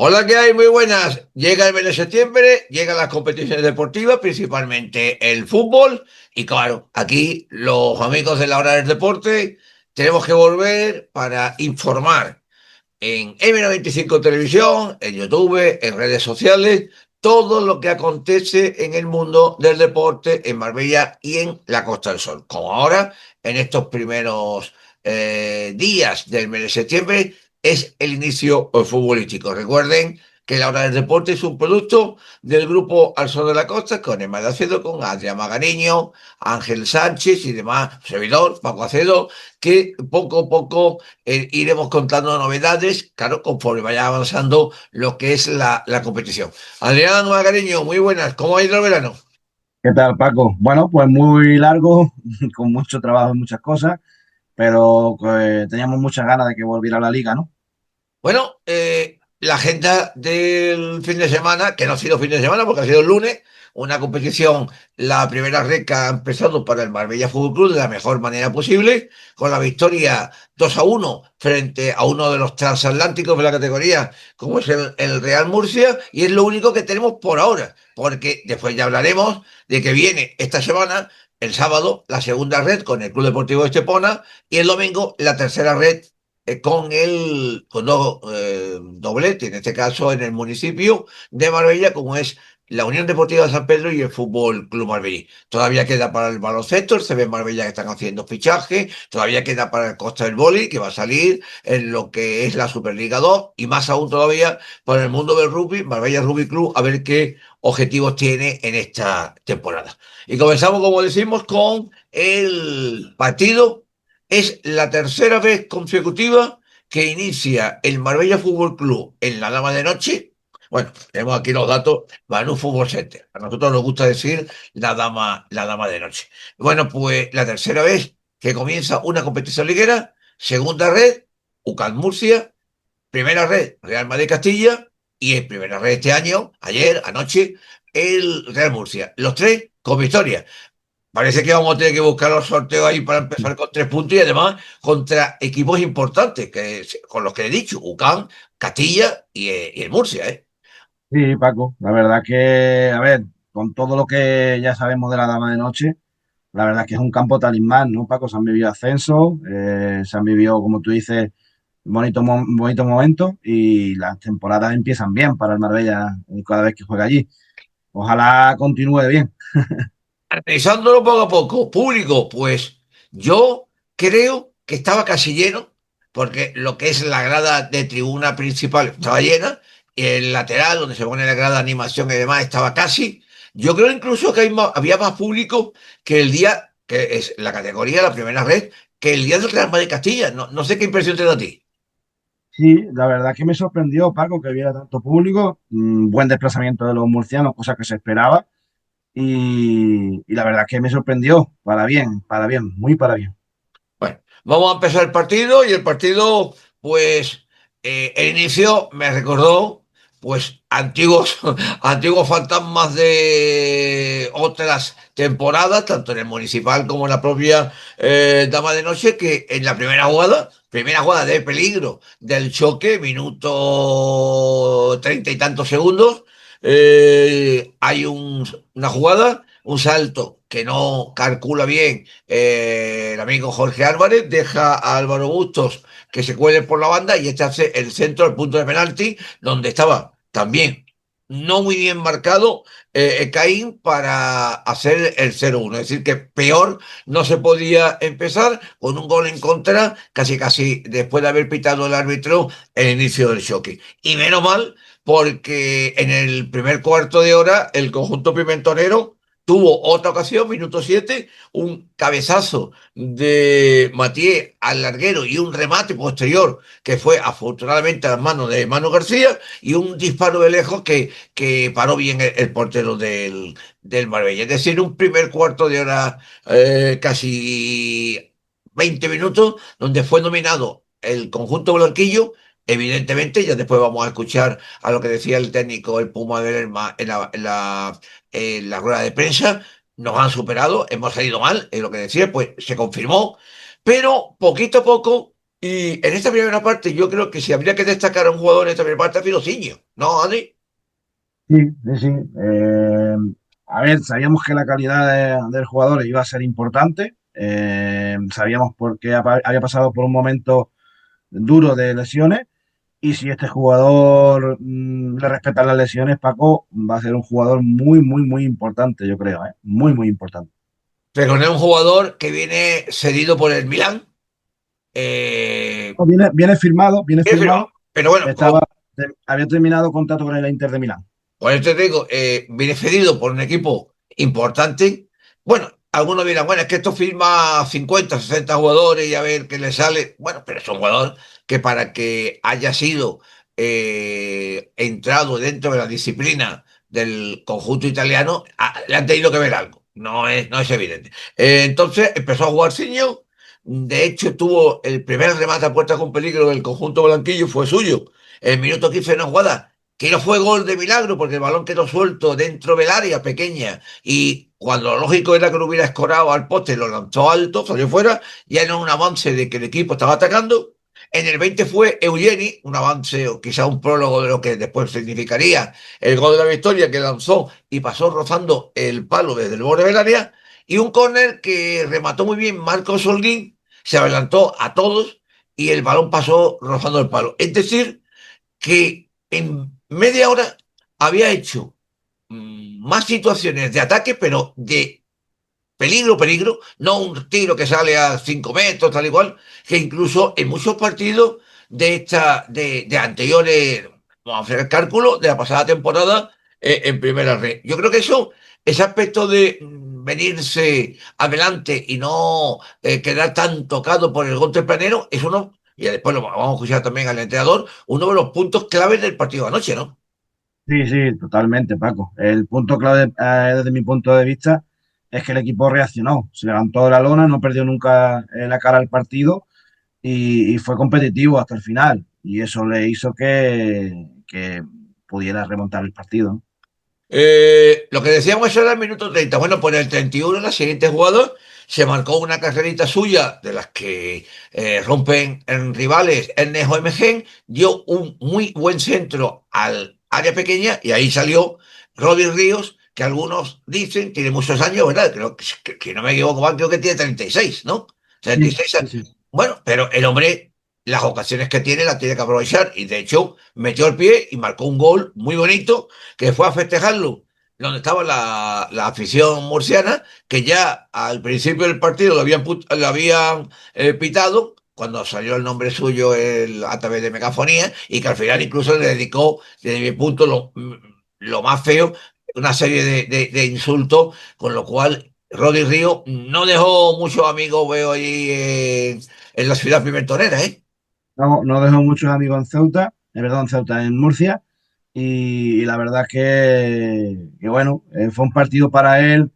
Hola, ¿qué hay? Muy buenas. Llega el mes de septiembre, llegan las competiciones deportivas, principalmente el fútbol. Y claro, aquí los amigos de la hora del deporte tenemos que volver para informar en M95 Televisión, en YouTube, en redes sociales, todo lo que acontece en el mundo del deporte en Marbella y en la Costa del Sol. Como ahora, en estos primeros días del mes de septiembre, es el inicio futbolístico. Recuerden que la hora del deporte es un producto del grupo Al Sol de la Costa, con Emma de Acedo, con Adrián Magariño, Ángel Sánchez y demás, servidor, Paco Acedo, que poco a poco iremos contando novedades, claro, conforme vaya avanzando lo que es la competición. Adrián Magariño, muy buenas, ¿cómo ha ido el verano? ¿Qué tal, Paco? Bueno, pues muy largo, con mucho trabajo y muchas cosas, pero teníamos muchas ganas de que volviera la liga, ¿no? Bueno, la agenda del fin de semana, que no ha sido fin de semana porque ha sido el lunes, una competición, la primera red que ha empezado para el Marbella Fútbol Club de la mejor manera posible, con la victoria 2-1 frente a uno de los transatlánticos de la categoría, como es el Real Murcia, y es lo único que tenemos por ahora, porque después ya hablaremos de que viene esta semana, el sábado, la segunda red con el Club Deportivo Estepona, y el domingo la tercera red con dos dobletes, en este caso en el municipio de Marbella, como es la Unión Deportiva de San Pedro y el Fútbol Club Marbella. Todavía queda para el baloncesto, se ve en Marbella que están haciendo fichaje, todavía queda para el Costa del Vóley, que va a salir en lo que es la Superliga 2, y más aún todavía para el mundo del rugby, Marbella Rugby Club, a ver qué objetivos tiene en esta temporada. Y comenzamos, como decimos, con el partido. Es la tercera vez consecutiva que inicia el Marbella Fútbol Club en la dama de noche. Bueno, tenemos aquí los datos, Manu Fútbol Center. A nosotros nos gusta decir la dama de noche. Bueno, pues la tercera vez que comienza una competición liguera, segunda red, UCAM Murcia, primera red, Real Madrid Castilla, y en primera red este año, ayer, anoche, el Real Murcia. Los tres con victoria. Parece que vamos a tener que buscar los sorteos ahí para empezar con 3 puntos y además contra equipos importantes, con los que he dicho, UCAM, Castilla y el Murcia, ¿eh? Sí, Paco, la verdad que, a ver, con todo lo que ya sabemos de la Dama de Noche, la verdad que es un campo talismán, ¿no, Paco? Se han vivido ascensos, se han vivido, como tú dices, bonitos momentos y las temporadas empiezan bien para el Marbella cada vez que juega allí. Ojalá continúe bien. Analizándolo poco a poco, público, pues yo creo que estaba casi lleno, porque lo que es la grada de tribuna principal estaba llena, y el lateral, donde se pone la grada de animación y demás, estaba casi. Yo creo incluso que había más público que el día, que es la categoría, la primera red, que el día del Real Madrid Castilla. No, no sé qué impresión te da a ti. Sí, la verdad que me sorprendió, Paco, que hubiera tanto público, buen desplazamiento de los murcianos, cosa que se esperaba, y la verdad que me sorprendió, para bien, muy para bien. Bueno, vamos a empezar el partido y el partido, pues, el inicio me recordó, pues, antiguos, antiguos fantasmas de otras temporadas, tanto en el municipal como en la propia Dama de Noche, que en la primera jugada de peligro del choque, minuto 30 y tantos segundos, hay una jugada, un salto que no calcula bien el amigo Jorge Álvarez, deja a Álvaro Bustos que se cuele por la banda y este hace el centro del punto de penalti, donde estaba también no muy bien marcado Caín para hacer el 0-1. Es decir, que peor no se podía empezar con un gol en contra, casi casi después de haber pitado el árbitro el inicio del choque. Y menos mal, porque en el primer cuarto de hora el conjunto pimentonero tuvo otra ocasión, minuto 7, un cabezazo de Matías al larguero y un remate posterior que fue afortunadamente a las manos de Manu García y un disparo de lejos que paró bien el portero del Marbella. Es decir, un primer cuarto de hora, casi 20 minutos, donde fue nominado el conjunto blanquillo. Evidentemente, ya después vamos a escuchar a lo que decía el técnico, el Puma de Lerma, en la rueda de prensa. Nos han superado, hemos salido mal, es lo que decía, pues se confirmó, pero poquito a poco Y en esta primera parte yo creo que si habría que destacar a un jugador en esta primera parte ha sido Siño, ¿no, Adri? Sí, sí, sí. A ver, sabíamos que la calidad del jugador iba a ser importante. Sabíamos porque había pasado por un momento duro de lesiones. Y si este jugador le respeta las lesiones, Paco va a ser un jugador muy, muy, muy importante, yo creo, ¿eh? Muy, muy importante. Pero no es un jugador que viene cedido por el Milán. Eh, No, viene Bien firmado. firmado. Pero bueno, Estaba, había terminado contrato con el Inter de Milán. por eso te digo, viene cedido por un equipo importante. Bueno, algunos dirán, bueno, es que esto firma 50, 60 jugadores y a ver qué le sale. Bueno, pero es un jugador que para que haya sido entrado dentro de la disciplina del conjunto italiano, le han tenido que ver algo. No es evidente. Entonces empezó a jugar Siño. De hecho, tuvo el primer remate a puerta con peligro del conjunto blanquillo, fue suyo. El minuto 15 de una jugada que no fue gol de milagro porque el balón quedó suelto dentro del área pequeña y cuando lo lógico era que lo hubiera escorado al poste, lo lanzó alto, salió fuera, ya era un avance de que el equipo estaba atacando. En el 20 fue Eugeni, un avance o quizá un prólogo de lo que después significaría el gol de la victoria que lanzó y pasó rozando el palo desde el borde del área. Y un córner que remató muy bien Marcos Holguín, se adelantó a todos y el balón pasó rozando el palo. Es decir, que en media hora había hecho más situaciones de ataque, pero de peligro, peligro, no un tiro que sale a 5 metros, tal igual, que incluso en muchos partidos de anteriores, vamos a hacer el cálculo, de la pasada temporada en primera red. Yo creo que ese aspecto de venirse adelante y no quedar tan tocado por el gol tempranero, es uno, y después lo vamos a escuchar también al entrenador, uno de los puntos claves del partido de anoche, ¿no? Sí, sí, totalmente, Paco. El punto clave, desde mi punto de vista, es que el equipo reaccionó. Se levantó de la lona, no perdió nunca la cara al partido y fue competitivo hasta el final. Y eso le hizo que pudiera remontar el partido, ¿no? Lo que decíamos eso era el minuto 30. Bueno, pues en el 31, la siguiente jugador se marcó una carrerita suya de las que rompen en rivales. Ernesto Emegen dio un muy buen centro al área pequeña y ahí salió Rodri Ríos, que algunos dicen tiene muchos años, ¿verdad? Creo que no me equivoco, creo que tiene 36, ¿no? Sí, 36 sí, años. sí. Bueno, pero el hombre, las ocasiones que tiene, las tiene que aprovechar y de hecho metió el pie y marcó un gol muy bonito que fue a festejarlo donde estaba la afición murciana, que ya al principio del partido lo habían pitado, cuando salió el nombre suyo a través de megafonía, y que al final incluso le dedicó, desde mi punto, lo más feo, una serie de insultos, con lo cual Rodri Río no dejó muchos amigos, veo ahí en la ciudad pimentonera, ¿eh? No, no dejó muchos amigos en Ceuta, perdón, en Ceuta, en Murcia. Y la verdad es que bueno, fue un partido para él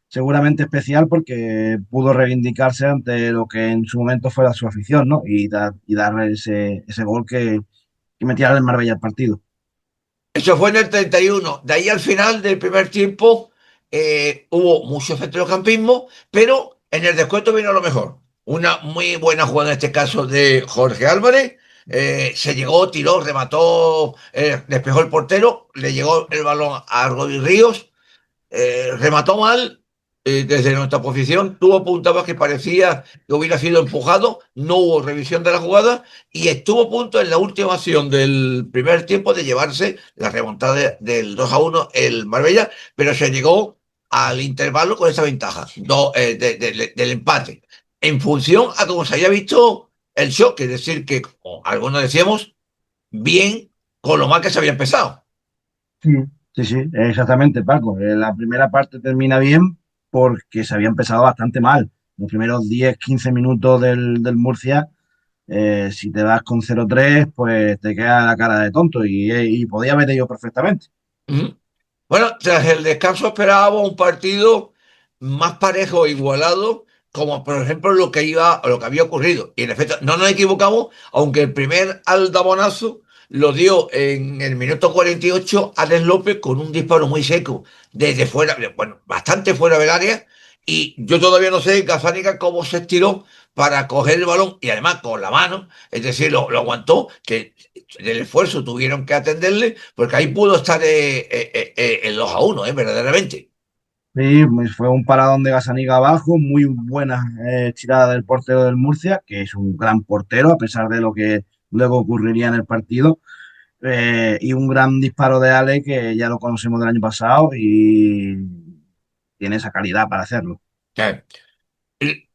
seguramente especial porque pudo reivindicarse ante lo que en su momento fuera su afición, ¿no? Y darle ese gol que metía el Marbella al partido. Eso fue en el 31. De ahí al final del primer tiempo hubo mucho centrocampismo, pero en el descuento vino lo mejor. Una muy buena jugada en este caso de Jorge Álvarez. Se llegó, tiró, remató, despejó el portero, le llegó el balón a Rodri Ríos, remató mal desde nuestra posición, tuvo puntadas que parecía que hubiera sido empujado, no hubo revisión de la jugada y estuvo a punto en la última acción del primer tiempo de llevarse la remontada del 2-1 el Marbella, pero se llegó al intervalo con esa ventaja del empate, en función a cómo se había visto el shock, es decir, que como algunos decíamos, bien con lo mal que se había empezado. Sí, sí, sí, exactamente, Paco. La primera parte termina bien porque se había empezado bastante mal. Los primeros 10 15 minutos del Murcia, si te vas con 0-3, pues te queda la cara de tonto y podía haber ido perfectamente. Ujú. Bueno, tras el descanso esperábamos un partido más parejo e igualado, como por ejemplo lo que había ocurrido. Y en efecto, no nos equivocamos, aunque el primer aldabonazo lo dio en el minuto 48 Alex López con un disparo muy seco desde fuera, bueno, bastante fuera del área, Y yo todavía no sé Gazzaniga cómo se estiró para coger el balón y además con la mano, es decir, lo aguantó, que del esfuerzo tuvieron que atenderle, porque ahí pudo estar el 2-1, verdaderamente. Sí, fue un paradón de Gazzaniga abajo, muy buena tirada del portero del Murcia, que es un gran portero, a pesar de lo que luego ocurriría en el partido. Y un gran disparo de Ale, que ya lo conocemos del año pasado y tiene esa calidad para hacerlo. Que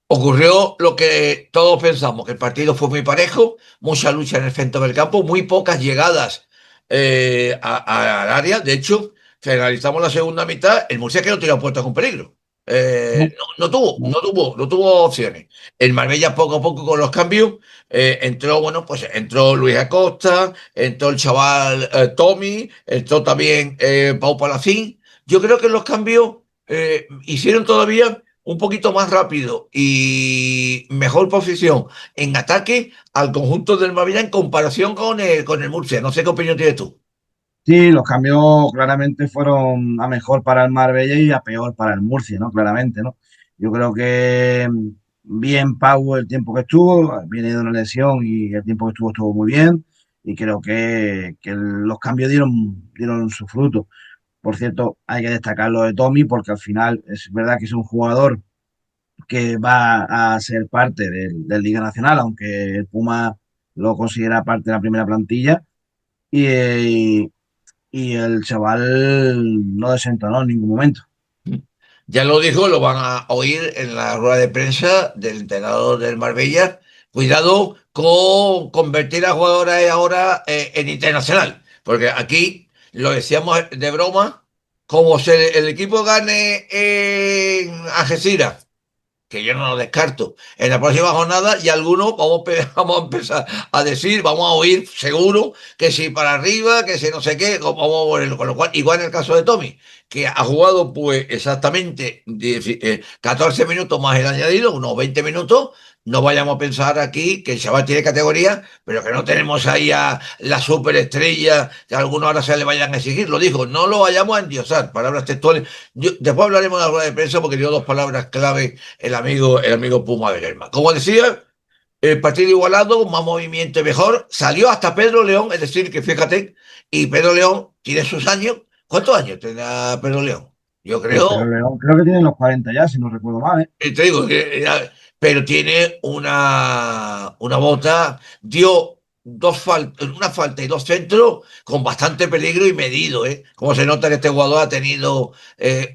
ocurrió lo que todos pensamos, que el partido fue muy parejo, mucha lucha en el centro del campo, muy pocas llegadas al área. De hecho, finalizamos la segunda mitad, el Murcia que no tiró puertas con peligro. No, no. No tuvo opciones. El Marbella poco a poco con los cambios entró, bueno, pues entró Luis Acosta, entró el chaval Tommy, entró también Pau Palacín. Yo creo que los cambios hicieron todavía un poquito más rápido y mejor posición en ataque al conjunto del Marbella en comparación con el Murcia. No sé qué opinión tienes tú. Sí, los cambios claramente fueron a mejor para el Marbella y a peor para el Murcia, ¿no? Claramente, ¿no? Yo creo que bien Pau el tiempo que estuvo, viene de una lesión y el tiempo que estuvo muy bien y creo que los cambios dieron su fruto. Por cierto, hay que destacar lo de Tommy porque al final es verdad que es un jugador que va a ser parte del Liga Nacional, aunque el Puma lo considera parte de la primera plantilla. Y, y el chaval no desentonó en ningún momento. Ya lo dijo, lo van a oír en la rueda de prensa del entrenador del Marbella. Cuidado con convertir a jugadores ahora en internacional, porque aquí lo decíamos de broma, como si el equipo gane en Algeciras, que yo no lo descarto. En la próxima jornada y algunos vamos a empezar a decir, vamos a oír seguro que si para arriba, que si no sé qué, vamos a ponerlo. Con lo cual, igual en el caso de Tommy, que ha jugado pues exactamente 14 minutos más el añadido, unos 20 minutos, no vayamos a pensar aquí que el chaval tiene categoría, pero que no tenemos ahí a la superestrella que a algunos ahora se le vayan a exigir. Lo dijo, no lo vayamos a endiosar, palabras textuales. Después hablaremos de la rueda de prensa porque dio dos palabras clave el amigo Puma de Lerma. Como decía, el partido igualado, más movimiento y mejor. Salió hasta Pedro León, es decir, que fíjate, y Pedro León tiene sus años. ¿Cuántos años tendrá Pedro León? Yo Pues Pedro creo, León creo que tiene los 40 ya, si no recuerdo mal, ¿eh? te digo, pero tiene una bota, dio una falta y dos centros con bastante peligro y medido, ¿eh? Como se nota que este jugador ha tenido,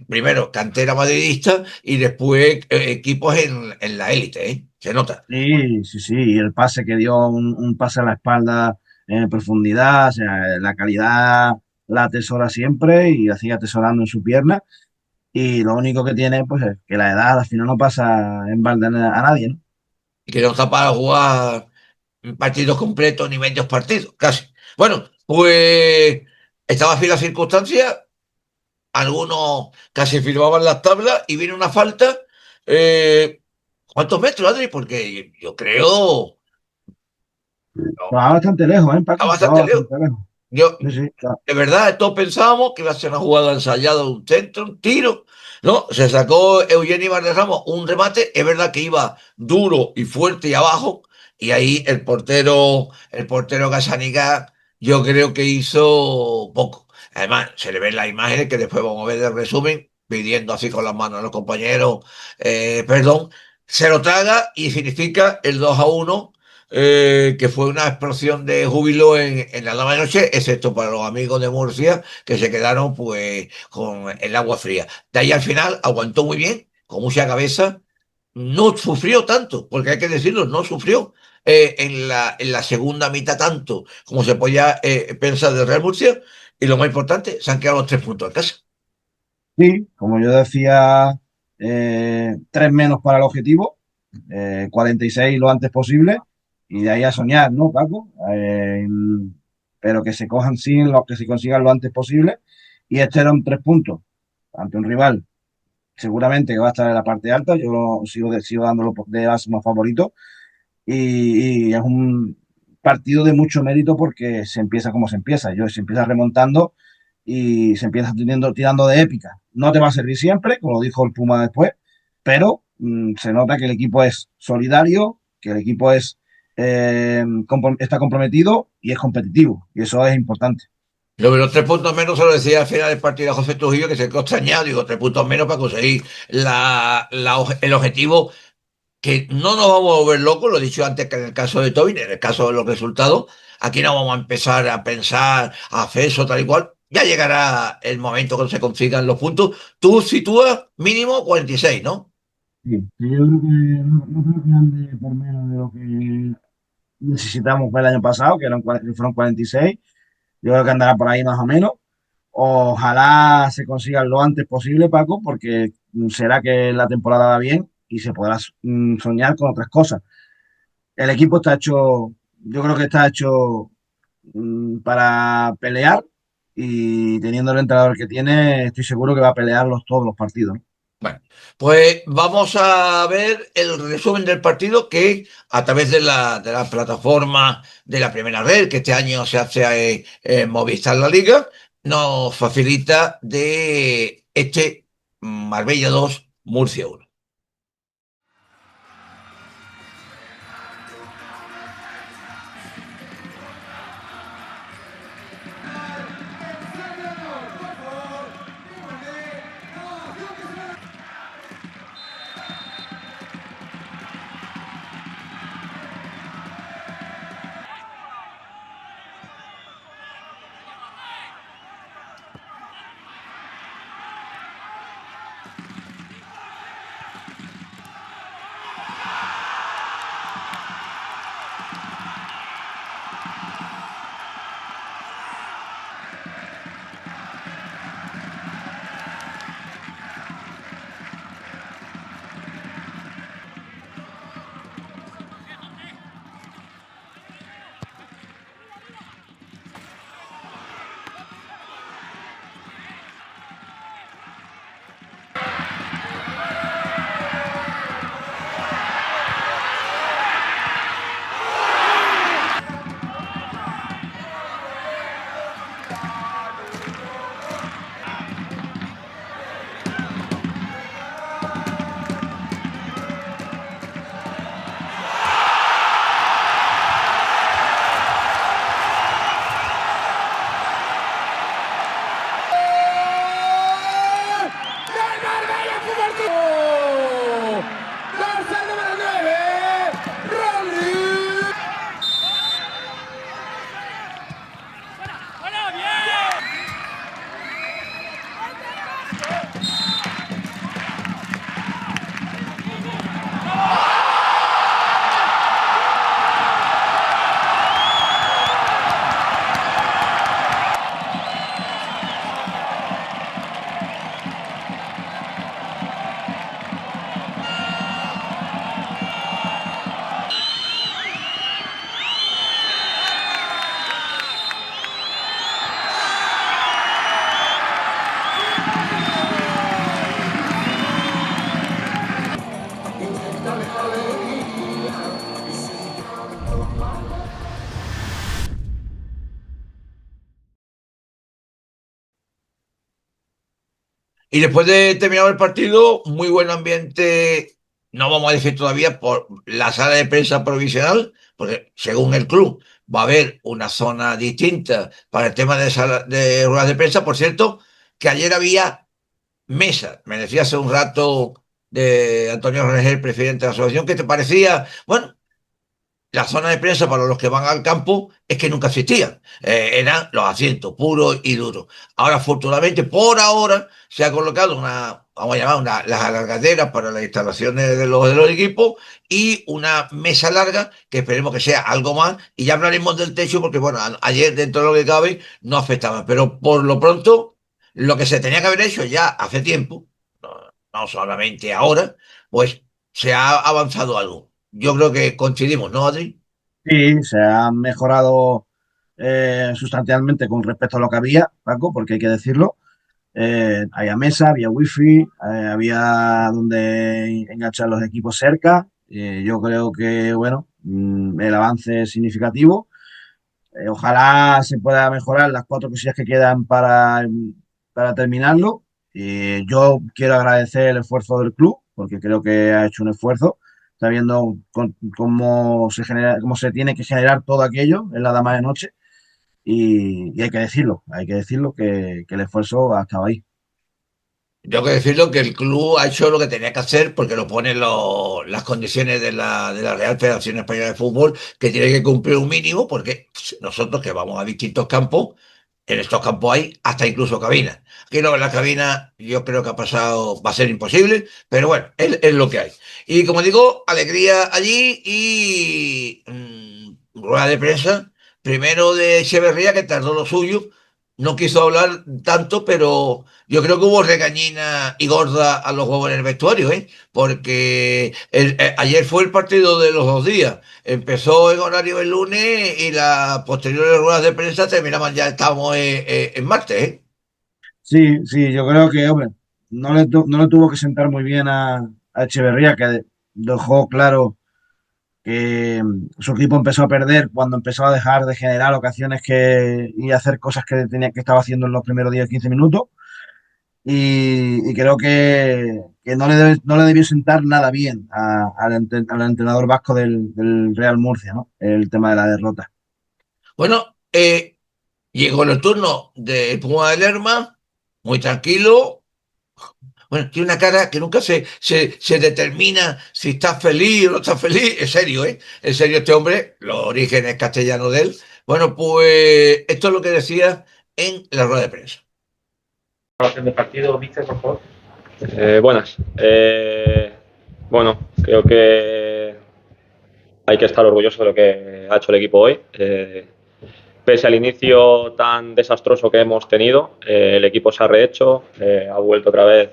primero, cantera madridista y después equipos en la élite, ¿eh? Se nota. Sí, sí, sí. Y el pase que dio, un pase a la espalda en profundidad, o sea, la calidad la atesora siempre y la sigue atesorando en su pierna. Y lo único que tiene, pues, es que la edad al final no pasa en balde a nadie, ¿no? Y que no está para jugar partidos completos ni medios partidos, casi. Bueno, pues estaba así la circunstancia, algunos casi firmaban las tablas y viene una falta. eh, ¿Cuántos metros, Adri? Porque yo creo, no, Estaba bastante lejos, ¿eh, está Paco? Estaba bastante lejos. bastante lejos. Yo, Sí, sí, claro. de verdad, todos pensábamos que iba a ser una jugada ensayada de un centro, un tiro. No, se sacó Eugenio Ramos un remate. Es verdad que iba duro y fuerte y abajo. Y ahí el portero Gazzaniga, yo creo que hizo poco. Además, se le ven las imágenes que después vamos a ver el resumen, pidiendo así con las manos a los compañeros, perdón. Se lo traga y significa el 2-1 que fue una explosión de júbilo en la nueva noche, excepto para los amigos de Murcia, que se quedaron pues con el agua fría. De ahí al final aguantó muy bien, con mucha cabeza, no sufrió tanto, porque hay que decirlo, no sufrió en la segunda mitad tanto como se podía pensar del Real Murcia, y lo más importante, se han quedado los 3 puntos en casa. Sí, como yo decía, tres menos para el objetivo, 46 lo antes posible, y de ahí a soñar, ¿no, Paco? Pero que se cojan sin los que se consigan lo antes posible, y este eran 3 puntos ante un rival, seguramente que va a estar en la parte alta, yo sigo dándolo de máximo favorito, y es un partido de mucho mérito porque se empieza como se empieza. Se empieza remontando y se empieza tirando de épica. No te va a servir siempre, como dijo el Puma después, pero se nota que el equipo es solidario, que el equipo está comprometido y es competitivo, y eso es importante. Lo de los 3 puntos menos se lo decía al final del partido a José Trujillo, que se quedó extrañado. Digo, 3 puntos menos para conseguir el objetivo, que no nos vamos a volver locos, lo he dicho antes que en el caso de Tobin, en el caso de los resultados, aquí no vamos a empezar a pensar, a hacer eso tal y cual. Ya llegará el momento cuando se consigan los puntos. Tú sitúas mínimo 46, ¿no? Sí, sí, yo creo que no creo que ande por menos de lo que necesitamos el año pasado, que fueron 46. Yo creo que andará por ahí más o menos. Ojalá se consigan lo antes posible, Paco, porque será que la temporada va bien y se podrá soñar con otras cosas. El equipo está hecho, yo creo que está hecho para pelear y teniendo el entrenador que tiene, estoy seguro que va a pelear todos los partidos, ¿no? Bueno, pues vamos a ver el resumen del partido que a través de la plataforma de la Primera Red, que este año se hace en Movistar La Liga, nos facilita de este Marbella 2 Murcia 1. Y después de terminar el partido, muy buen ambiente, no vamos a decir todavía por la sala de prensa provisional, porque según el club va a haber una zona distinta para el tema de ruedas de prensa. Por cierto, que ayer había mesa, me decía hace un rato de Antonio Rengel, presidente de la asociación, que te parecía, bueno, la zona de prensa para los que van al campo es que nunca existían. Eran los asientos puros y duros. Ahora, afortunadamente, por ahora, se ha colocado vamos a llamar las alargaderas para las instalaciones de los equipos y una mesa larga que esperemos que sea algo más. Y ya hablaremos del techo porque, bueno, ayer, dentro de lo que cabe, no afectaba. Pero por lo pronto, lo que se tenía que haber hecho ya hace tiempo, no, no solamente ahora, pues se ha avanzado algo. Yo creo que coincidimos, ¿no, Adri? Sí, se ha mejorado sustancialmente con respecto a lo que había, Paco, porque hay que decirlo. Había mesa, había wifi, había donde enganchar los equipos cerca. Yo creo que, bueno, el avance es significativo. Ojalá se pueda mejorar las cuatro cosillas que quedan para terminarlo. Yo quiero agradecer el esfuerzo del club, porque creo que ha hecho un esfuerzo. Está viendo cómo se genera, cómo se tiene que generar todo aquello en la dama de noche y hay que decirlo que el esfuerzo ha estado ahí. Tengo que decirlo que el club ha hecho lo que tenía que hacer porque lo ponen las condiciones de la Real Federación Española de Fútbol, que tiene que cumplir un mínimo, porque nosotros que vamos a distintos campos, en estos campos hay hasta incluso cabinas. Aquí no, en la cabina yo creo que ha pasado, va a ser imposible, pero bueno, es lo que hay. Y como digo, alegría allí y rueda de prensa, primero de Echeverría, que tardó lo suyo, no quiso hablar tanto, pero yo creo que hubo regañina y gorda a los huevos en el vestuario, ¿eh? Porque ayer fue el partido de los 2 días. Empezó en horario el lunes y las posteriores ruedas de prensa terminaban ya, estamos en martes, ¿eh? Sí, sí, yo creo que, hombre, no le tuvo que sentar muy bien a Echeverría, que dejó claro que su equipo empezó a perder cuando empezó a dejar de generar ocasiones y hacer cosas que estaba haciendo en los primeros 10 15 minutos. Y creo que no le debió sentar nada bien al entrenador vasco del Real Murcia, ¿no? El tema de la derrota. Bueno, llegó el turno del Puma de Lerma, muy tranquilo. Bueno, tiene una cara que nunca se determina si está feliz o no está feliz. En serio, ¿eh? En serio, este hombre, los orígenes castellanos de él. Bueno, pues esto es lo que decía en la rueda de prensa. Evaluación de partido, Víctor, por favor. Buenas. Bueno, creo que hay que estar orgulloso de lo que ha hecho el equipo hoy. Pese al inicio tan desastroso que hemos tenido, el equipo se ha rehecho, ha vuelto otra vez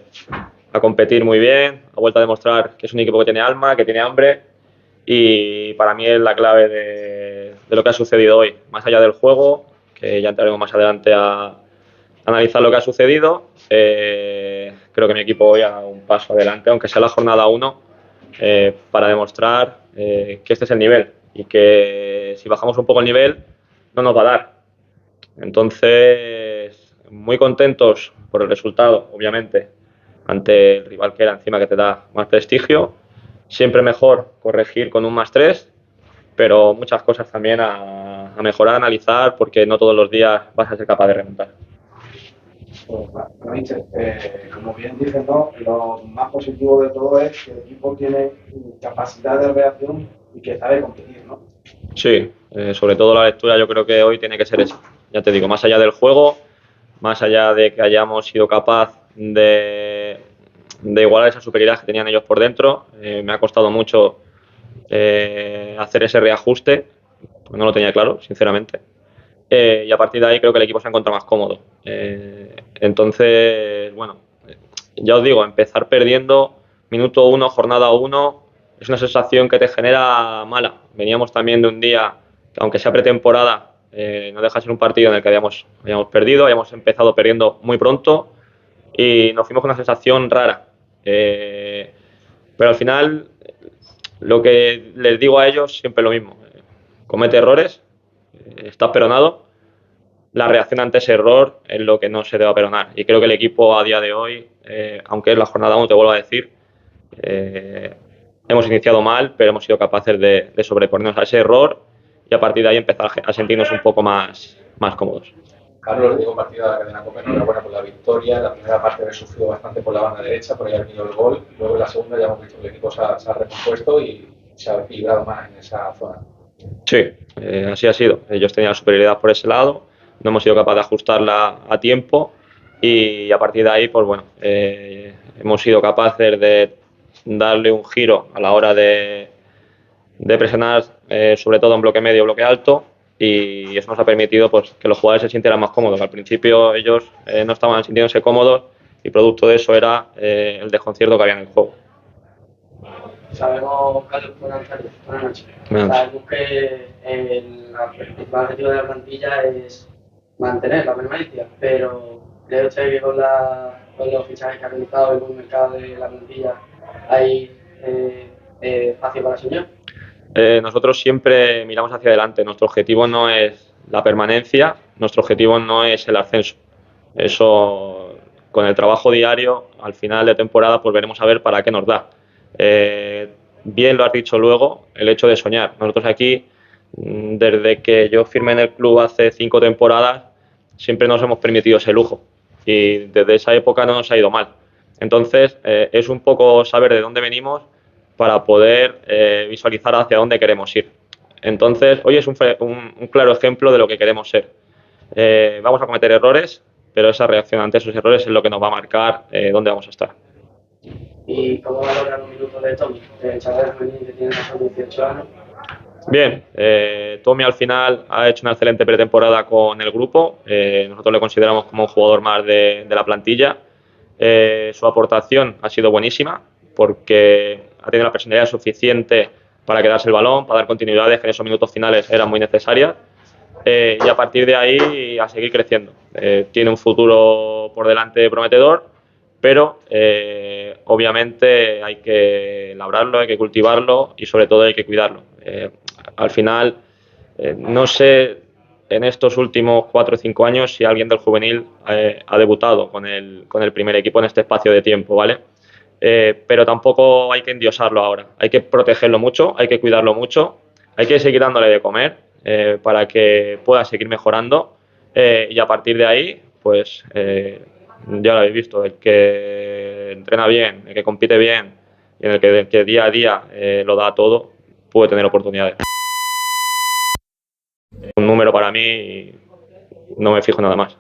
a competir muy bien, ha vuelto a demostrar que es un equipo que tiene alma, que tiene hambre, y para mí es la clave de lo que ha sucedido hoy. Más allá del juego, que ya entraremos más adelante a analizar lo que ha sucedido, creo que mi equipo hoy ha dado un paso adelante, aunque sea la jornada 1, para demostrar que este es el nivel y que si bajamos un poco el nivel no nos va a dar. Entonces, muy contentos por el resultado, obviamente, ante el rival que era encima, que te da más prestigio. Siempre mejor corregir con un +3, pero muchas cosas también a mejorar, a analizar, porque no todos los días vas a ser capaz de remontar. Pues, Michel, como bien dices, ¿no? Lo más positivo de todo es que el equipo tiene capacidad de reacción y que sabe competir, ¿no? Sí, sobre todo la lectura yo creo que hoy tiene que ser esa. Ya te digo, más allá del juego, más allá de que hayamos sido capaz de igualar esa superioridad que tenían ellos por dentro, me ha costado mucho hacer ese reajuste, porque no lo tenía claro, sinceramente. Y a partir de ahí creo que el equipo se ha encontrado más cómodo. Entonces, bueno, ya os digo, empezar perdiendo minuto 1, jornada 1, es una sensación que te genera mala. Veníamos también de un día que, aunque sea pretemporada, no deja de ser un partido en el que habíamos perdido, habíamos empezado perdiendo muy pronto y nos fuimos con una sensación rara. Pero al final, lo que les digo a ellos, siempre lo mismo. Comete errores, estás perdonado. La reacción ante ese error es lo que no se debe perdonar. Y creo que el equipo a día de hoy, aunque es la jornada 1, te vuelvo a decir, hemos iniciado mal, pero hemos sido capaces de sobreponernos a ese error y a partir de ahí empezar a sentirnos un poco más cómodos. Carlos, digo partido de la cadena COPE, enhorabuena por la victoria. La primera parte habéis sufrido bastante por la banda derecha, por ahí ha venido el gol. Luego en la segunda ya hemos visto que el equipo se ha recompuesto y se ha equilibrado más en esa zona. Sí, así ha sido. Ellos tenían la superioridad por ese lado, no hemos sido capaces de ajustarla a tiempo y a partir de ahí, pues bueno, hemos sido capaces de darle un giro a la hora de presionar, sobre todo en bloque medio, bloque alto, y eso nos ha permitido pues, que los jugadores se sintieran más cómodos. Al principio ellos no estaban sintiéndose cómodos y producto de eso era el desconcierto que había en el juego. Sabemos, Carlos, buenas tardes, buenas noches. Sabemos que el principal objetivo de la plantilla es mantener la permanencia, pero ¿cree usted que con los fichajes que ha realizado en el mercado de la plantilla hay espacio para soñar? Nosotros siempre miramos hacia adelante. Nuestro objetivo no es la permanencia, nuestro objetivo no es el ascenso. Eso, con el trabajo diario, al final de temporada, pues veremos a ver para qué nos da. Bien lo has dicho luego, el hecho de soñar. Nosotros aquí, desde que yo firmé en el club hace 5 temporadas, siempre nos hemos permitido ese lujo y desde esa época no nos ha ido mal. Entonces, es un poco saber de dónde venimos para poder visualizar hacia dónde queremos ir. Entonces, hoy es un claro ejemplo de lo que queremos ser. Vamos a cometer errores, pero esa reacción ante esos errores es lo que nos va a marcar dónde vamos a estar. ¿Y cómo valoran los minutos de Tommy, el chaval juvenil que tiene más de 18 años? Bien, Tommy al final ha hecho una excelente pretemporada con el grupo. Nosotros le consideramos como un jugador más de la plantilla. Su aportación ha sido buenísima porque ha tenido la personalidad suficiente para quedarse el balón, para dar continuidades que en esos minutos finales eran muy necesarias. Y a partir de ahí a seguir creciendo. Tiene un futuro por delante prometedor, pero obviamente hay que labrarlo, hay que cultivarlo y sobre todo hay que cuidarlo. Al final, no sé en estos últimos 4 o 5 años si alguien del juvenil ha debutado con el primer equipo en este espacio de tiempo, ¿vale? Pero tampoco hay que endiosarlo ahora. Hay que protegerlo mucho, hay que cuidarlo mucho, hay que seguir dándole de comer para que pueda seguir mejorando y a partir de ahí, pues ya lo habéis visto, el que entrena bien, el que compite bien y en el que día a día lo da todo, puede tener oportunidades. Un número para mí y no me fijo nada más.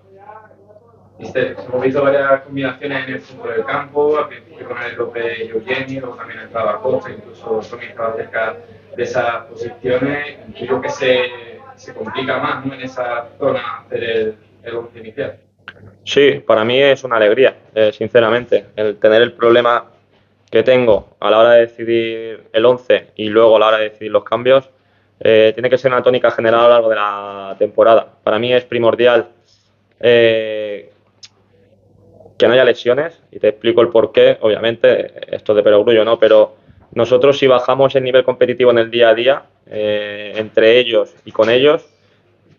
Hemos visto varias combinaciones en el centro del campo, al principio con el López y Eugeni, luego también entraba Costa, incluso Tommy estaba cerca de esas posiciones. Intuyo que se complica más, ¿no?, en esa zona hacer el once inicial. Sí, para mí es una alegría, sinceramente, el tener el problema que tengo a la hora de decidir el 11 y luego a la hora de decidir los cambios, tiene que ser una tónica general a lo largo de la temporada. Para mí es primordial que no haya lesiones y te explico el porqué. Obviamente, esto es de perogrullo, ¿no? Pero nosotros si bajamos el nivel competitivo en el día a día, entre ellos y con ellos,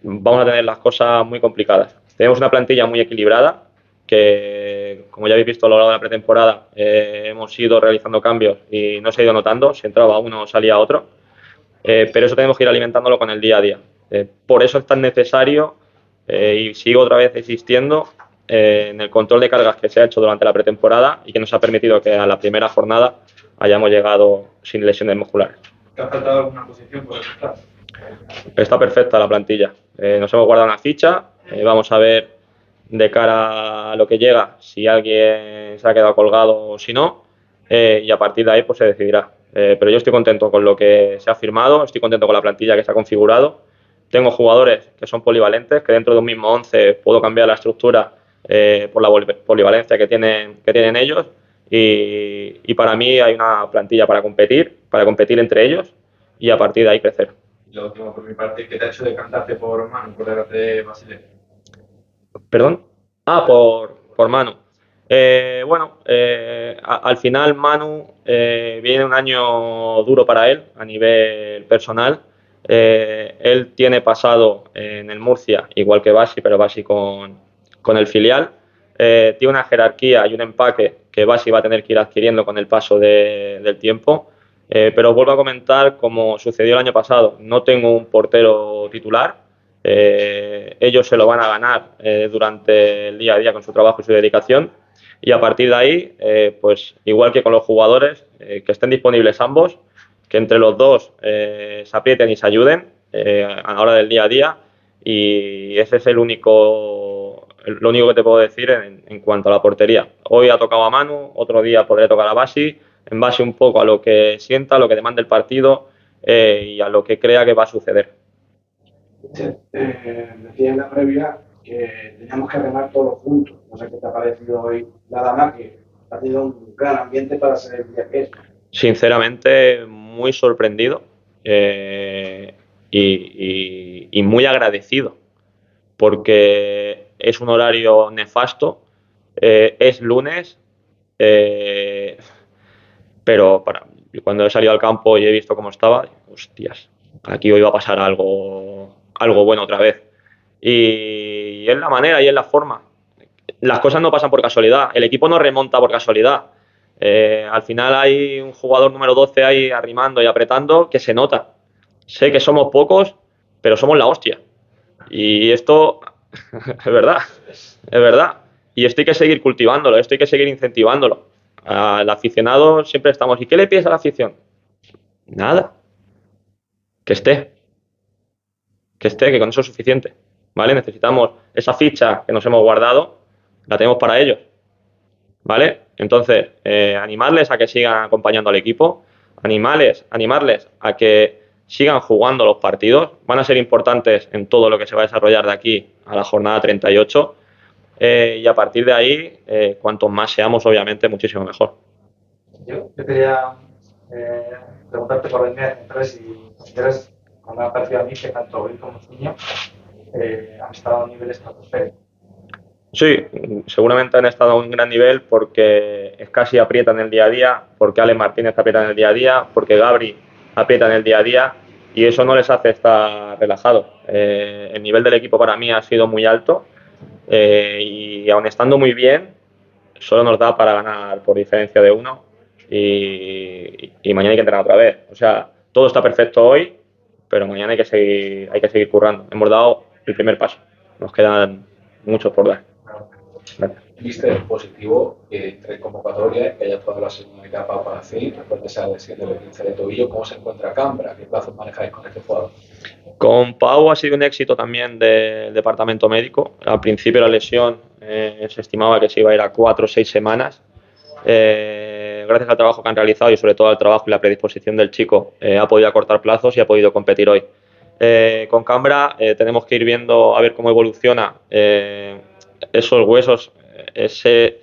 vamos a tener las cosas muy complicadas. Tenemos una plantilla muy equilibrada que, como ya habéis visto a lo largo de la pretemporada, hemos ido realizando cambios y no se ha ido notando, si entraba uno salía otro, pero eso tenemos que ir alimentándolo con el día a día. Por eso es tan necesario y sigo otra vez insistiendo en el control de cargas que se ha hecho durante la pretemporada y que nos ha permitido que a la primera jornada hayamos llegado sin lesiones musculares. ¿Te ha faltado alguna posición por empezar? Está perfecta la plantilla. Nos hemos guardado una ficha. Vamos a ver de cara a lo que llega si alguien se ha quedado colgado o si no. Y a partir de ahí pues se decidirá. Pero yo estoy contento con lo que se ha firmado, estoy contento con la plantilla que se ha configurado. Tengo jugadores que son polivalentes, que dentro de un mismo 11 puedo cambiar la estructura por la polivalencia que tienen ellos. Y para mí hay una plantilla para competir entre ellos y a partir de ahí crecer. Y lo último por mi parte, ¿qué te ha hecho decantarte por Manu, por delante de Basile? ¿Perdón? Por Manu. Bueno, al final Manu viene un año duro para él a nivel personal. Él tiene pasado en el Murcia, igual que Basi, pero Basi con el filial. Tiene una jerarquía y un empaque que Basi va a tener que ir adquiriendo con el paso del tiempo. Pero vuelvo a comentar, como sucedió el año pasado, no tengo un portero titular. Ellos se lo van a ganar durante el día a día con su trabajo y su dedicación. Y a partir de ahí, pues igual que con los jugadores, que estén disponibles ambos, que entre los dos se aprieten y se ayuden a la hora del día a día. Y ese es lo único que te puedo decir en cuanto a la portería. Hoy ha tocado a Manu, otro día podré tocar a Basi, en base un poco a lo que sienta, a lo que demande el partido y a lo que crea que va a suceder. Decía en la previa que teníamos que remar todos juntos. No sé qué te ha parecido hoy, nada más que ha tenido un gran ambiente para ser el día que es. Sinceramente, muy sorprendido y muy agradecido, porque es un horario nefasto, es lunes, pero cuando he salido al campo y he visto cómo estaba, hostias, aquí hoy va a pasar algo bueno otra vez. Y es la manera y es la forma. Las cosas no pasan por casualidad, el equipo no remonta por casualidad. Al final hay un jugador número 12 ahí arrimando y apretando que se nota. Sé que somos pocos, pero somos la hostia. Y esto es verdad, es verdad. Y esto hay que seguir cultivándolo, esto hay que seguir incentivándolo. Al aficionado siempre estamos. ¿Y qué le pides a la afición? Nada. Que esté. Que esté, que con eso es suficiente. ¿Vale? Necesitamos esa ficha que nos hemos guardado, la tenemos para ellos. ¿Vale? Entonces, animarles a que sigan acompañando al equipo, animarles a que sigan jugando los partidos, van a ser importantes en todo lo que se va a desarrollar de aquí a la jornada 38, y a partir de ahí, cuantos más seamos, obviamente, muchísimo mejor. Yo te quería preguntarte por línea de centrales si consideras, cuando ha parecido a mí, que tanto Will como Niño han estado a un nivel estratosférico. Sí, seguramente han estado a un gran nivel porque Escasi aprieta en el día a día, porque Alex Martínez aprieta en el día a día, porque Gabri aprieta en el día a día y eso no les hace estar relajados. El nivel del equipo para mí ha sido muy alto y aun estando muy bien, solo nos da para ganar por diferencia de uno y mañana hay que entrenar otra vez. O sea, todo está perfecto hoy, pero mañana hay que seguir currando. Hemos dado el primer paso, nos quedan muchos por dar. Gracias. ¿Viste el positivo entre convocatoria que haya toda la segunda etapa para CIL después de esa lesión del 15 de tobillo? ¿Cómo se encuentra Cambra? ¿Qué plazos manejáis con este jugador? Con Pau ha sido un éxito también del departamento médico. Al principio la lesión se estimaba que se iba a ir a 4 o 6 semanas. Gracias al trabajo que han realizado y sobre todo al trabajo y la predisposición del chico, ha podido acortar plazos y ha podido competir hoy. Con Cambra tenemos que ir viendo a ver cómo evoluciona esos huesos, que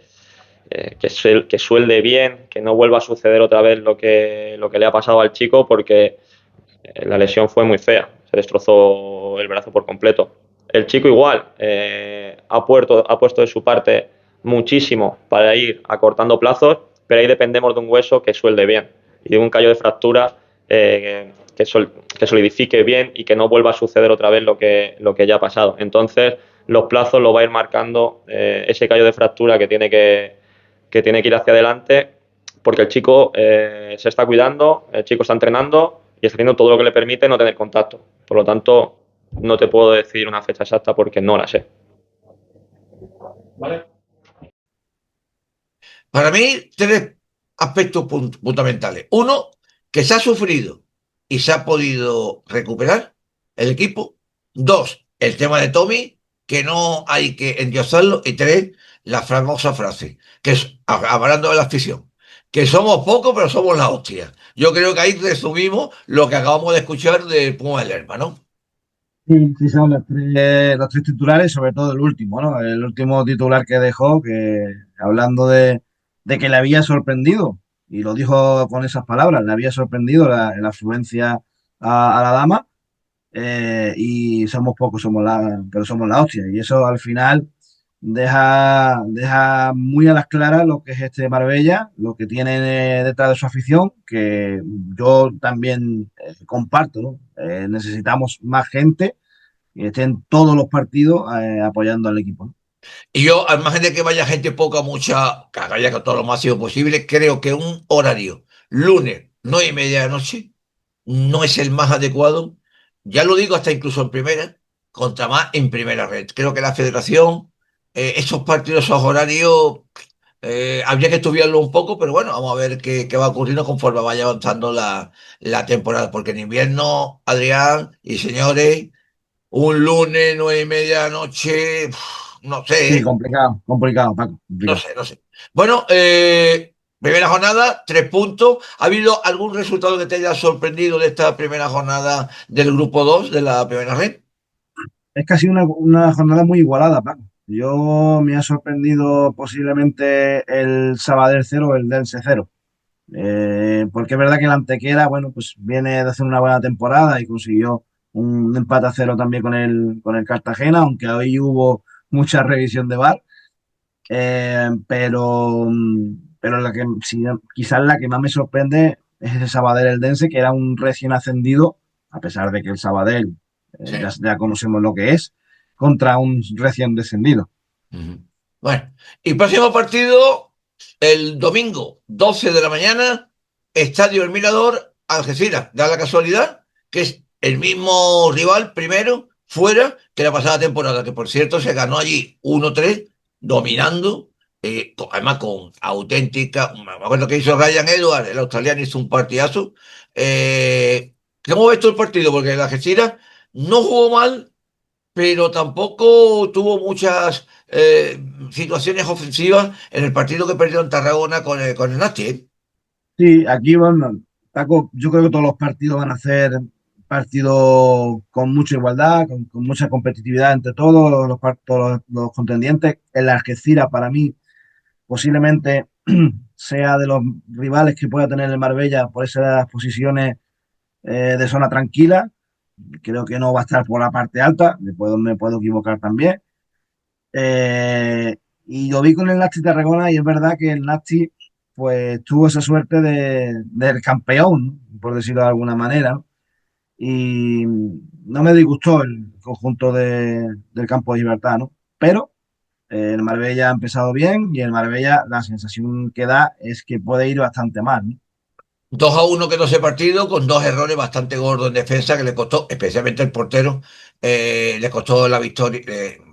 suelde bien, que no vuelva a suceder otra vez lo que le ha pasado al chico, porque la lesión fue muy fea, se destrozó el brazo por completo. El chico igual ha puesto de su parte muchísimo para ir acortando plazos, pero ahí dependemos de un hueso que suelde bien y de un callo de fractura que solidifique bien y que no vuelva a suceder otra vez lo que ya ha pasado. Entonces los plazos lo va a ir marcando ese callo de fractura que tiene que ir hacia adelante, porque el chico se está cuidando, el chico está entrenando y está haciendo todo lo que le permite no tener contacto. Por lo tanto, no te puedo decir una fecha exacta porque no la sé. ¿Vale? Para mí, tres aspectos fundamentales. Uno, que se ha sufrido y se ha podido recuperar el equipo. Dos, el tema de Tommy, que no hay que endiosarlo. Y tres, la famosa frase, que es, hablando de la afición, que somos pocos, pero somos la hostia. Yo creo que ahí resumimos lo que acabamos de escuchar de Puma del Lerma, ¿no? Sí, sí, son los tres titulares, sobre todo el último, ¿no? El último titular que dejó, que hablando de que le había sorprendido, y lo dijo con esas palabras, le había sorprendido la afluencia a la dama, y somos pocos, pero somos la hostia. Y eso al final deja muy a las claras lo que es este Marbella, lo que tiene detrás de su afición, que yo también comparto, ¿no? Necesitamos más gente y esté en todos los partidos apoyando al equipo, ¿no? Y yo, al margen de que vaya gente poca, mucha, que haya que todo lo máximo posible, creo que un horario lunes, 9:30 de la noche, no es el más adecuado. Ya lo digo hasta incluso en primera, contra más en primera red. Creo que la federación, esos partidos, esos horarios, habría que estudiarlo un poco, pero bueno, vamos a ver qué va ocurriendo conforme vaya avanzando la temporada. Porque en invierno, Adrián y señores, un lunes, 9:30 de la noche, no sé, Sí, complicado, complicado, Paco, no complicado. sé, no sé. Bueno, primera jornada, 3 puntos. ¿Ha habido algún resultado que te haya sorprendido de esta primera jornada del grupo 2 de la primera red? Es casi una jornada muy igualada, Paco. Yo me ha sorprendido posiblemente el Sabadell cero o el Dense cero. Porque es verdad que el Antequera, bueno, pues viene de hacer una buena temporada y consiguió un empate a cero también con el Cartagena, aunque hoy hubo mucha revisión de VAR. Pero quizás la que más me sorprende es ese Sabadell Eldense, que era un recién ascendido, a pesar de que el Sabadell Sí. ya conocemos lo que es, contra un recién descendido. Ujú. Bueno, y próximo partido, El domingo, 12 de la mañana, Estadio El Mirador, Algeciras. Da la casualidad que es el mismo rival primero fuera que la pasada temporada, que por cierto se ganó allí 1-3, dominando, además con auténtica. Me acuerdo que hizo Ryan Edwards, el australiano, hizo un partidazo. ¿Cómo ves tú el partido? Porque el Algeciras no jugó mal, pero tampoco tuvo muchas situaciones ofensivas en el partido que perdió en Tarragona con el Nasti, ¿eh? Sí, aquí van, Paco, yo creo que todos los partidos van a ser partidos con mucha igualdad, con mucha competitividad entre todos los contendientes. El Algeciras, para mí, posiblemente sea de los rivales que pueda tener el Marbella por esas posiciones de zona tranquila. Creo que no va a estar por la parte alta, me puedo equivocar también. Y lo vi con el Nasti Tarragona y es verdad que el Nasti pues tuvo esa suerte del campeón, ¿no? Por decirlo de alguna manera, ¿no? Y no me disgustó el conjunto del campo de Gibraltar, ¿no? Pero el Marbella ha empezado bien y el Marbella la sensación que da es que puede ir bastante mal, ¿no? 2-1 quedó ese partido con dos errores bastante gordos en defensa que le costó, especialmente el portero, le costó la victoria,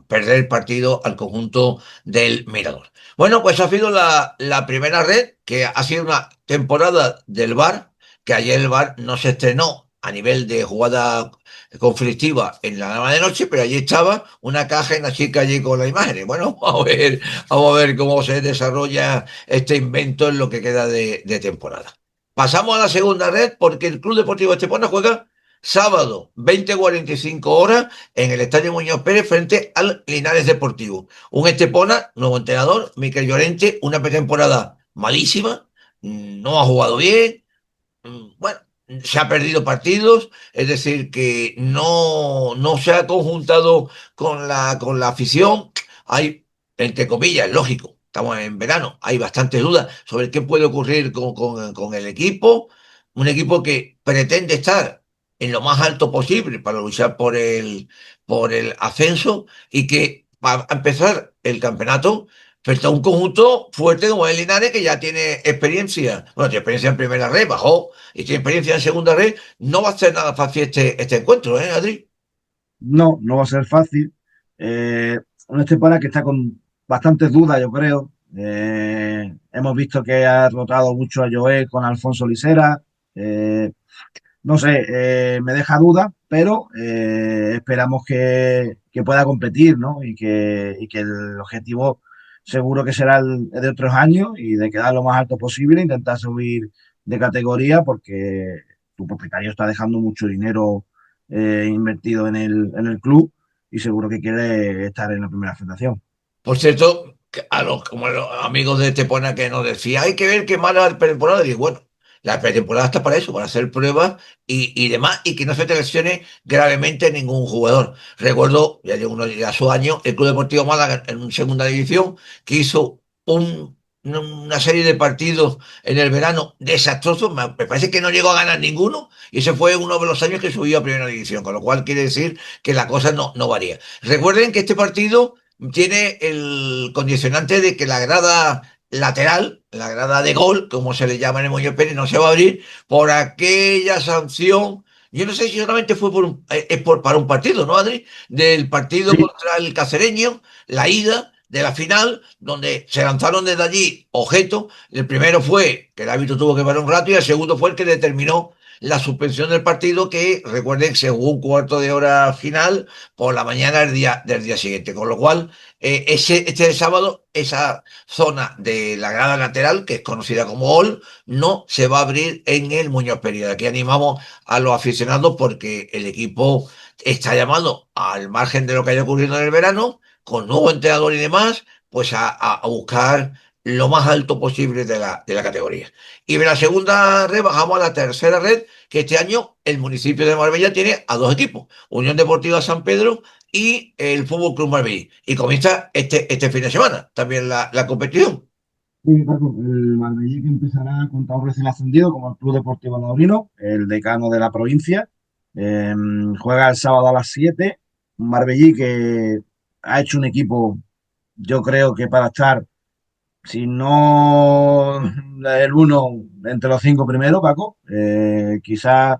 perder el partido al conjunto del Mirador. Bueno, pues ha sido la primera red, que ha sido una temporada del VAR, que ayer el VAR no se estrenó a nivel de jugada conflictiva en la dama de noche, pero allí estaba una caja y una chica allí con las imágenes. Bueno, vamos a ver cómo se desarrolla este invento en lo que queda de temporada. Pasamos a la segunda red porque el Club Deportivo Estepona juega sábado 20:45 en el Estadio Muñoz Pérez frente al Linares Deportivo. Un Estepona, nuevo entrenador, Miquel Llorente, una pretemporada malísima, no ha jugado bien, bueno, se ha perdido partidos, es decir, que no se ha conjuntado con la afición. Hay, entre comillas, lógico, estamos en verano, hay bastantes dudas sobre qué puede ocurrir con el equipo. Un equipo que pretende estar en lo más alto posible para luchar por el ascenso y que va a empezar el campeonato frente a un conjunto fuerte como el Linares, que ya tiene experiencia, bueno, tiene experiencia en primera red, bajó y tiene experiencia en segunda red. No va a ser nada fácil este encuentro, ¿eh, Adri? No, no va a ser fácil. Un Estepona que está con bastantes dudas, yo creo. Hemos visto que ha rotado mucho a Joel con Alfonso Lisera. Eh, no sé, me deja dudas, pero esperamos que pueda competir, ¿no? Y que el objetivo seguro que será el de otros años y de quedar lo más alto posible, intentar subir de categoría porque tu propietario está dejando mucho dinero invertido en el club y seguro que quiere estar en la primera federación. Por cierto, como los amigos de Estepona que nos decía, hay que ver qué mala la pretemporada. Y digo, bueno, la pretemporada está para eso, para hacer pruebas y demás, y que no se te lesione gravemente ningún jugador. Recuerdo, ya llevo ya su año, el Club Deportivo Málaga en segunda división, que hizo una serie de partidos en el verano desastrosos. Me parece que no llegó a ganar ninguno, y ese fue uno de los años que subió a primera división, con lo cual quiere decir que la cosa no varía. Recuerden que este partido tiene el condicionante de que la grada lateral, la grada de gol, como se le llama en el Muñoz Pérez, no se va a abrir por aquella sanción. Yo no sé si solamente fue para un partido, ¿no, Adri? Del partido Sí, contra el Cacereño, la ida de la final, donde se lanzaron desde allí objetos. El primero fue que el árbitro tuvo que parar un rato y el segundo fue el que determinó la suspensión del partido, que recuerden que se jugó un cuarto de hora final por la mañana del día siguiente. Con lo cual, este sábado, esa zona de la grada lateral, que es conocida como gol, no se va a abrir en el Muñoz Pérez. Aquí animamos a los aficionados porque el equipo está llamado, al margen de lo que haya ocurrido en el verano, con nuevo entrenador y demás, pues a buscar lo más alto posible de la categoría. Y de la segunda red bajamos a la tercera red, que este año el municipio de Marbella tiene a dos equipos: Unión Deportiva San Pedro y el Fútbol Club Marbella. Y comienza este fin de semana también la competición. sí, Paco, el Marbellí que empezará contra un recién ascendido como el Club Deportivo Laurino, el decano de la provincia. Eh, Juega el sábado a las 7. Un Marbellí que ha hecho un equipo, yo creo que para estar si no el uno entre los cinco primeros, Paco. Quizás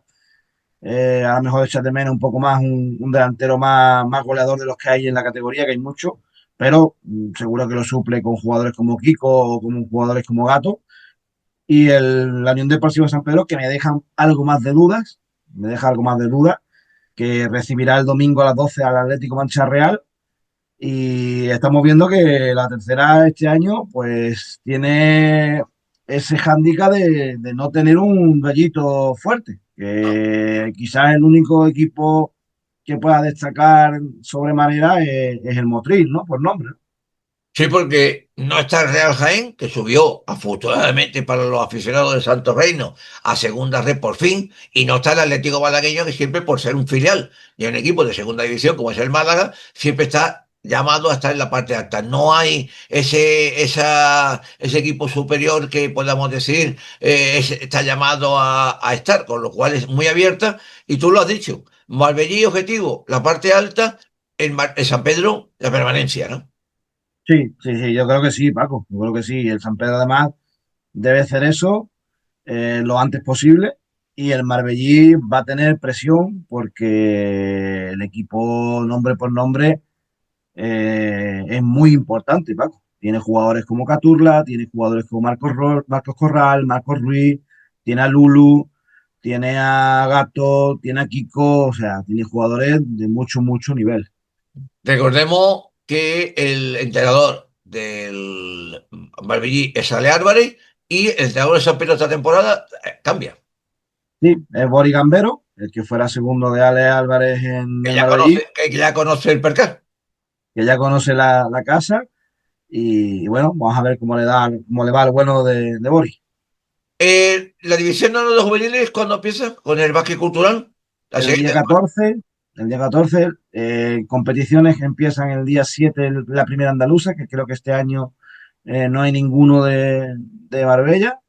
a lo mejor echas de menos un poco más un delantero más goleador de los que hay en la categoría, que hay muchos, pero seguro que lo suple con jugadores como Kiko o con jugadores como Gato. Y la Unión Deportiva San Pedro, que me dejan algo más de dudas, me deja algo más de dudas, que recibirá el domingo a las 12 al Atlético Mancha Real. Y estamos viendo que la tercera este año, pues tiene ese hándicap de no tener un gallito fuerte, que quizás el único equipo que pueda destacar sobremanera es el Motril, ¿no? Por nombre. Sí, porque no está el Real Jaén, que subió afortunadamente para los aficionados de Santo Reino a segunda red por fin, y no está el Atlético Malagueño, que siempre por ser un filial de un equipo de segunda división como es el Málaga, siempre está llamado a estar en la parte alta. No hay ese equipo superior que podamos decir está llamado a estar, con lo cual es muy abierta, y tú lo has dicho, Marbellí objetivo, la parte alta, en San Pedro, la permanencia, ¿no? Sí, sí, sí, yo creo que sí, Paco, yo creo que sí. El San Pedro además debe hacer eso lo antes posible y el Marbellí va a tener presión porque el equipo nombre por nombre es muy importante, Paco. Tiene jugadores como Caturla, tiene jugadores como Marcos Corral, Marcos Ruiz, tiene a Lulu, tiene a Gato, tiene a Kiko, o sea, tiene jugadores de mucho, mucho nivel. Recordemos que el entrenador del Marbellí es Ale Álvarez y el entrenador de San Pedro esta temporada cambia. Sí, es Boris Gambero, el que fuera segundo de Ale Álvarez en el Marbellí, Que ya conoce el percal. que ya conoce la casa y, bueno, vamos a ver cómo le va al bueno de Boris. La división de honor de juveniles, ¿cuándo empieza? Con el básquet cultural. La El día siguiente. 14, el día 14, competiciones que empiezan el día 7, la primera andaluza, que creo que este año no hay ninguno de Marbella,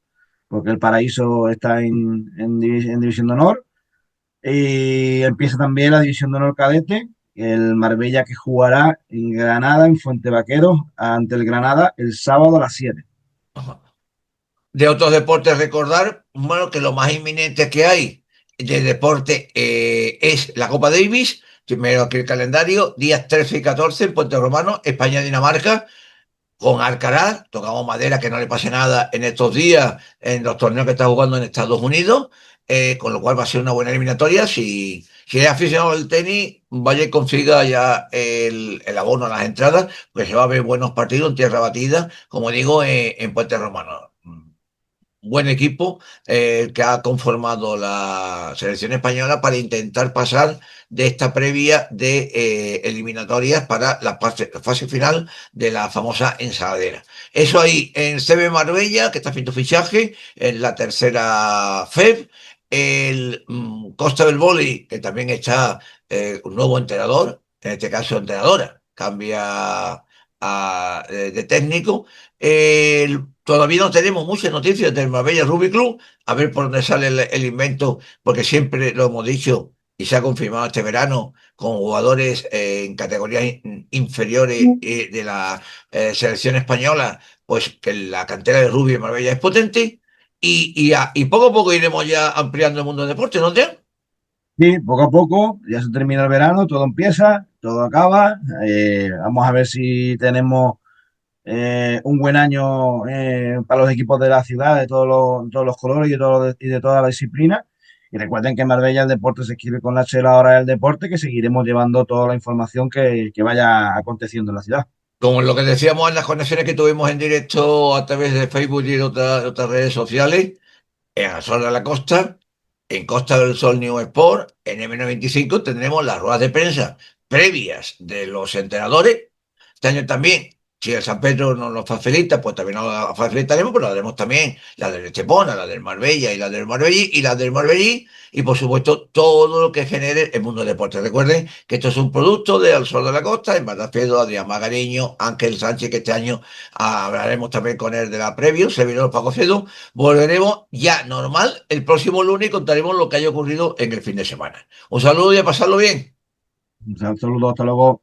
porque el Paraíso está en División de Honor. Y empieza también la División de Honor Cadete, el Marbella que jugará en Granada, en Fuente Vaqueros, ante el Granada el sábado a las 7. De otros deportes recordar, bueno, que lo más inminente que hay de deporte es la Copa Davis, primero que el calendario, días 13 y 14 en Puente Romano, España-Dinamarca, con Alcaraz, tocamos madera que no le pase nada en estos días en los torneos que está jugando en Estados Unidos, con lo cual va a ser una buena eliminatoria. Si es aficionado al tenis, vaya y consiga ya el abono a las entradas, pues se va a ver buenos partidos en tierra batida, como digo, en Puente Romano. Buen equipo que ha conformado la selección española para intentar pasar de esta previa de eliminatorias para la fase final de la famosa ensaladera. Eso ahí en CB Marbella, que está haciendo fichaje, en la tercera FEB, el Costa del Vóley, que también está un nuevo entrenador, en este caso entrenadora, cambia de técnico. Todavía no tenemos muchas noticias del Marbella Rugby Club, a ver por dónde sale el invento, porque siempre lo hemos dicho y se ha confirmado este verano con jugadores en categorías inferiores de la selección española, pues que la cantera de rugby en Marbella es potente y poco a poco iremos ya ampliando el mundo del deporte, ¿no te? Sí, poco a poco, ya se termina el verano, todo empieza, todo acaba. Vamos a ver si tenemos un buen año para los equipos de la ciudad, de todos los colores y de todas las disciplinas. Y recuerden que en Marbella el deporte se escribe con la H la hora del deporte, que seguiremos llevando toda la información que vaya aconteciendo en la ciudad. Como lo que decíamos en las conexiones que tuvimos en directo a través de Facebook y de otras redes sociales, en el Sol de la Costa, en Costa del Sol New Sport, en M95 tendremos las ruedas de prensa previas de los entrenadores. Este año también, si el San Pedro nos lo facilita, pues también nos lo facilitaremos, pero haremos también la del Estepona, la del Marbella y la del Marbellí y la del Marbellí y por supuesto todo lo que genere el mundo del deporte. Recuerden que esto es un producto de Al Sol de la Costa, en Badajoz, Adrián Magariño, Ángel Sánchez, que este año hablaremos también con él de la preview, servidor Paco Cedo. Volveremos ya normal el próximo lunes y contaremos lo que haya ocurrido en el fin de semana. Un saludo y a pasarlo bien. Un saludo, hasta luego.